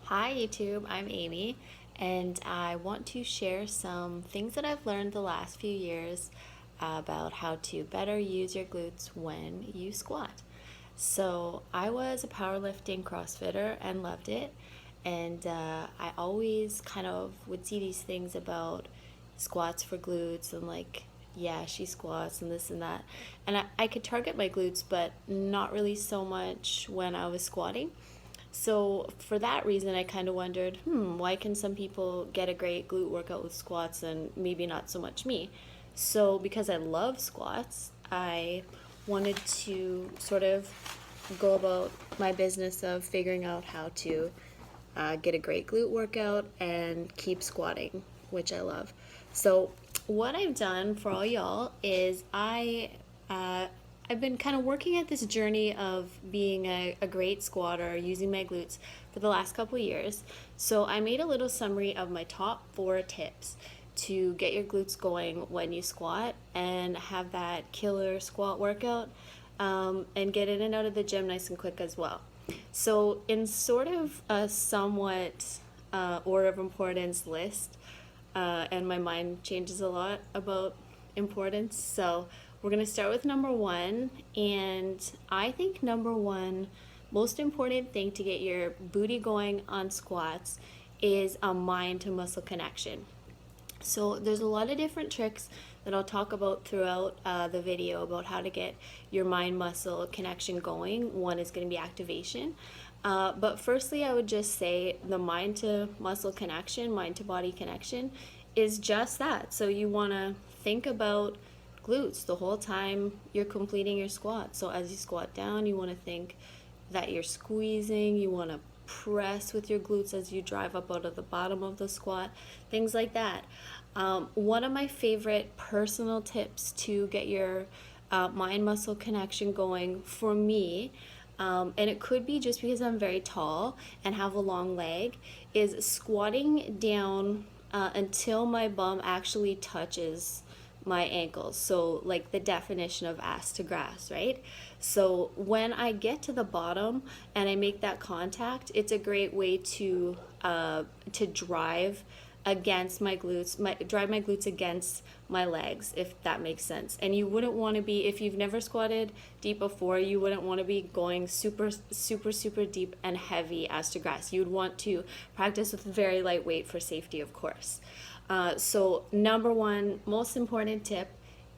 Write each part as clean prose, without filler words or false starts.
Hi YouTube, I'm Amy, and I want to share some things that I've learned the last few years about how to better use your glutes when you squat. So I was a powerlifting CrossFitter and loved it, and I always kind of would see these things about squats for glutes and yeah, she squats and this and that. And I could target my glutes, but not really so much when I was squatting. So for that reason, I kind of wondered, why can some people get a great glute workout with squats and maybe not so much me? So because I love squats, I wanted to sort of go about my business of figuring out how to get a great glute workout and keep squatting, which I love. So what I've done for all y'all is uh, I've been kind of working at this journey of being a great squatter using my glutes for the last couple years. So I made a little summary of my top 4 tips to get your glutes going when you squat and have that killer squat workout, and get in and out of the gym nice and quick as well. So in sort of a somewhat order of importance list, and my mind changes a lot about importance. So we're going to start with number 1, and I think number 1 most important thing to get your booty going on squats is a mind to muscle connection. So there's a lot of different tricks that I'll talk about throughout the video about how to get your mind muscle connection going. One is going to be activation. But firstly, I would just say the mind to muscle connection, mind to body connection is just that. So you want to think about glutes the whole time you're completing your squat. So as you squat down, you want to think that you're squeezing, you want to press with your glutes as you drive up out of the bottom of the squat, things like that. One of my favorite personal tips to get your mind muscle connection going for me, and it could be just because I'm very tall and have a long leg, is squatting down until my bum actually touches my ankles. So like the definition of ass to grass, right? So when I get to the bottom and I make that contact, it's a great way to drive against my glutes, drive my glutes against my legs, if that makes sense. And you wouldn't want to be, if you've never squatted deep before, you wouldn't want to be going super deep and heavy as to grass. You would want to practice with very light weight for safety, of course. So number 1 most important tip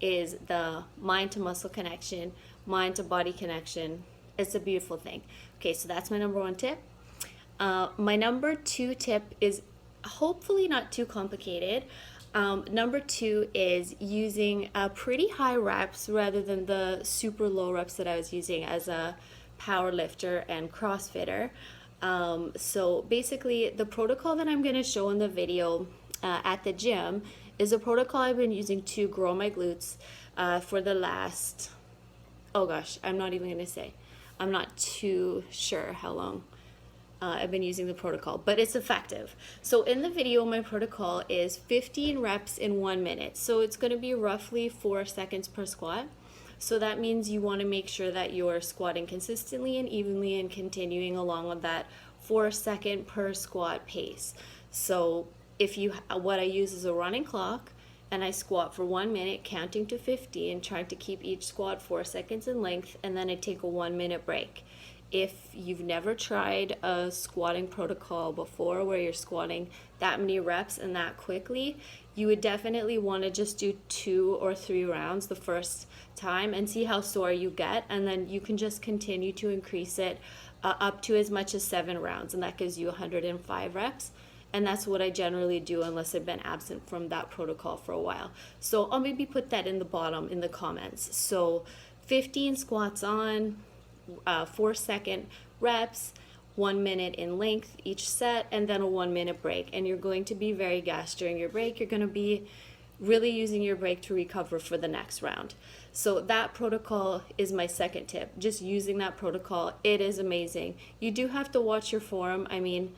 is the mind to muscle connection, mind to body connection. It's a beautiful thing. Okay, so that's my number 1 tip. My number 2 tip is hopefully not too complicated. Number 2 is using pretty high reps rather than the super low reps that I was using as a power lifter and CrossFitter. So basically the protocol that I'm going to show in the video at the gym is a protocol I've been using to grow my glutes for the last, oh gosh, I'm not even going to say. I'm not too sure how long I've been using the protocol, but it's effective. So in the video, my protocol is 15 reps in 1 minute. So it's going to be roughly 4 seconds per squat. So that means you want to make sure that you're squatting consistently and evenly and continuing along with that 4 second per squat pace. So what I use is a running clock, and I squat for 1 minute, counting to 50 and trying to keep each squat 4 seconds in length, and then I take a 1 minute break. If you've never tried a squatting protocol before where you're squatting that many reps and that quickly, you would definitely want to just do 2 or 3 rounds the first time and see how sore you get, and then you can just continue to increase it up to as much as 7 rounds, and that gives you 105 reps. And that's what I generally do unless I've been absent from that protocol for a while. So I'll maybe put that in the bottom in the comments. So 15 squats on, 4 second reps, 1 minute in length each set, and then a 1 minute break. And you're going to be very gassed during your break. You're going to be really using your break to recover for the next round. So that protocol is my second tip. Just using that protocol, it is amazing. You do have to watch your form. I mean,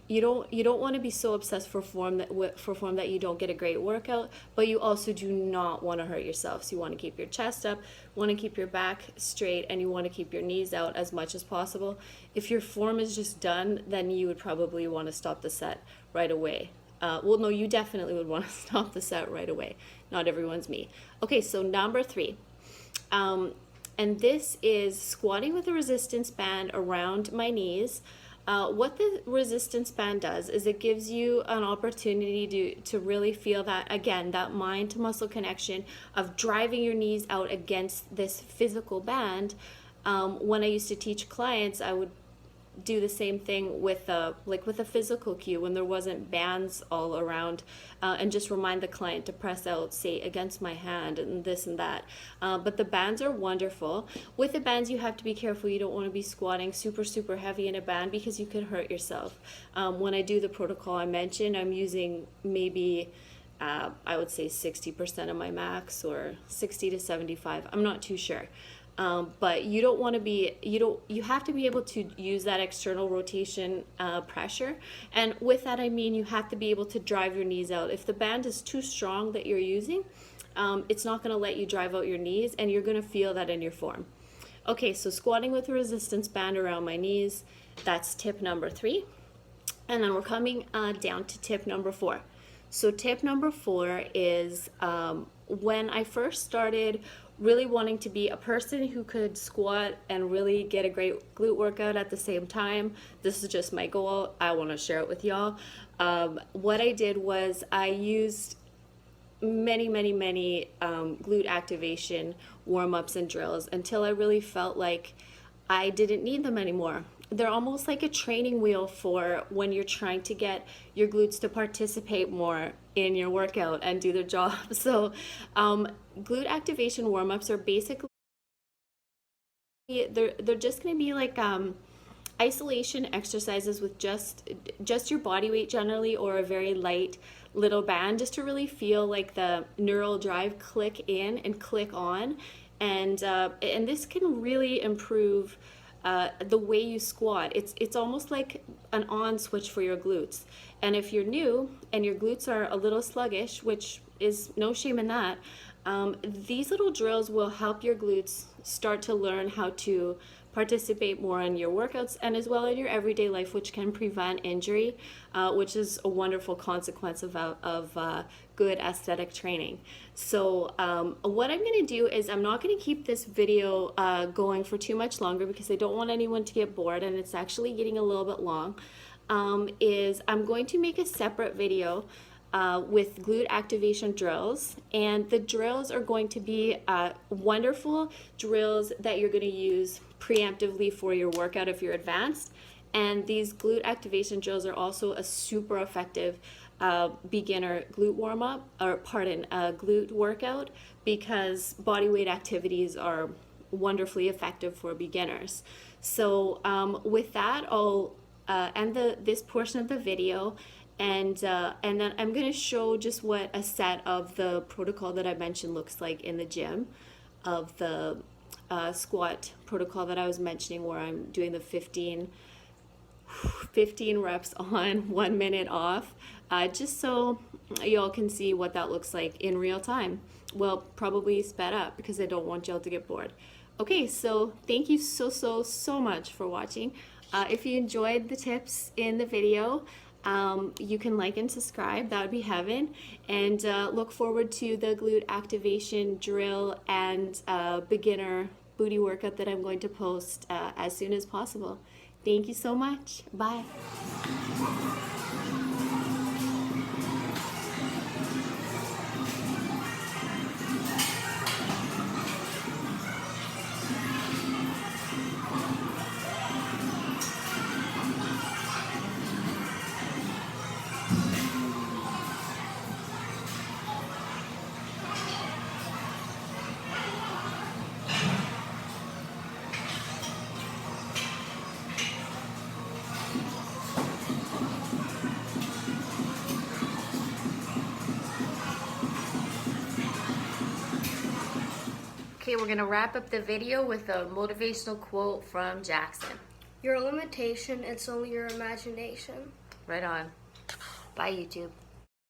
you don't want to be so obsessed for form that you don't get a great workout, but you also do not want to hurt yourself. So you want to keep your chest up, want to keep your back straight, and you want to keep your knees out as much as possible. If your form is just done, then you would probably want to stop the set right away. Well, no, you definitely would want to stop the set right away. Not everyone's me. Okay, so number 3. And this is squatting with a resistance band around my knees. What the resistance band does is it gives you an opportunity to really feel that, again, that mind to muscle connection of driving your knees out against this physical band. When I used to teach clients, I would do the same thing with a physical cue when there wasn't bands all around, and just remind the client to press out, say, against my hand and this and that. But the bands are wonderful. With the bands, you have to be careful. You don't want to be squatting super heavy in a band because you could hurt yourself. When I do the protocol I mentioned, I'm using maybe I would say 60% of my max, or 60 to 75. I'm not too sure. But you don't want to be, you have to be able to use that external rotation pressure. And with that, I mean, you have to be able to drive your knees out. If the band is too strong that you're using, it's not going to let you drive out your knees, and you're going to feel that in your form. Okay, so squatting with a resistance band around my knees, that's tip number 3. And then we're coming down to tip number 4. So tip number 4 is when I first started really wanting to be a person who could squat and really get a great glute workout at the same time. This is just my goal. I want to share it with y'all. What I did was I used many glute activation warm-ups and drills until I really felt like I didn't need them anymore. They're almost like a training wheel for when you're trying to get your glutes to participate more in your workout and do their job. So glute activation warm-ups are basically, they're just going to be like isolation exercises with just your body weight generally, or a very light little band, just to really feel like the neural drive click in and click on. And this can really improve the way you squat. It's almost like an on switch for your glutes. And if you're new and your glutes are a little sluggish, which is no shame in that, these little drills will help your glutes start to learn how to participate more in your workouts and as well in your everyday life, which can prevent injury, which is a wonderful consequence of good aesthetic training. So what I'm going to do is I'm not going to keep this video going for too much longer because I don't want anyone to get bored, and it's actually getting a little bit long. Is I'm going to make a separate video with glute activation drills, and the drills are going to be wonderful drills that you're going to use preemptively for your workout if you're advanced. And these glute activation drills are also a super effective beginner glute warm-up, or glute workout, because body weight activities are wonderfully effective for beginners. So with that, I'll end this portion of the video. And then I'm going to show just what a set of the protocol that I mentioned looks like in the gym, of the squat protocol that I was mentioning, where I'm doing the 15 reps on, 1 minute off, just so y'all can see what that looks like in real time. Well, probably sped up because I don't want y'all to get bored. Okay, so thank you so much for watching. If you enjoyed the tips in the video, you can like and subscribe. That would be heaven. And look forward to the glute activation drill and beginner booty workout that I'm going to post as soon as possible. Thank you so much. Bye. Okay, we're going to wrap up the video with a motivational quote from Jackson. Your limitation, it's only your imagination. Right on. Bye, YouTube.